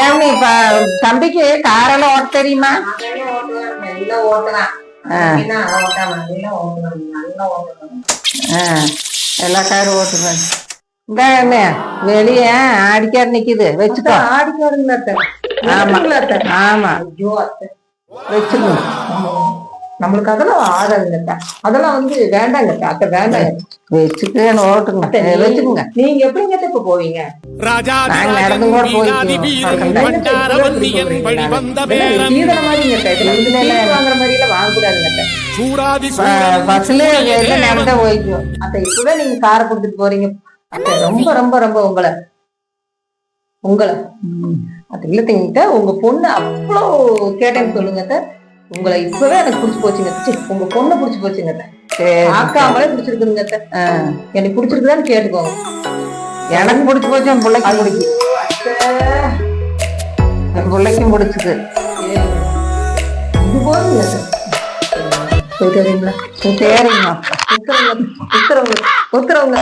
ஏன் இப்ப தம்பிக்கு காரெல்லாம் ஓட்ட தெரியுமா? எல்லா காரும் ஓட்டுவேன். இந்த என்ன வெளிய ஆடிக்கார் நிக்குது, வச்சுக்கோ. ஆடிக்காருங்களா? ஆமா ஆமா, வச்சுக்கணும். நம்மளுக்கு அதெல்லாம் ஆடாதுங்கக்கா, அதெல்லாம் வேண்டாங்க அத்தை, வேண்டாங்க. வச்சுக்கன்னு ஓட்டுங்க, வச்சுக்கோங்க. நீங்க எப்படிங்க இப்ப போவீங்க? நாங்க நடந்து கூட போய்க்குவோம். வாங்குற மாதிரி எல்லாம் வாங்கக்கூடாதுங்க. பஸ்ல நடந்தா போய்க்குவோம். அத்தை இப்பவே நீங்க காரை கொடுத்துட்டு போறீங்க அத்தை, ரொம்ப ரொம்ப ரொம்ப உங்களை அது இல்லத்தங்கிட்ட உங்க பொண்ணு அவ்வளோ கேட்டேன்னு சொல்லுங்க அத்தை. உங்களை இப்பவே எனக்கு பிடிச்சி போச்சுங்க. உங்க பொண்ணு பிடிச்சி போச்சுங்க அத்தை. ஆக்காமலே பிடிச்சிருக்குதுங்க அத்தை. எனக்கு பிடிச்சிருக்குதான்னு கேட்டுக்கோங்க. எனக்கு பிடிச்சி போச்சு, என் பிள்ளைக்கு பிடிச்சி, என் பிள்ளைக்கும் பிடிச்சிது. இது போதுங்க அத்தை. போயிட்டு வரீங்களா? சரிங்கம்மா. உத்தரவுங்க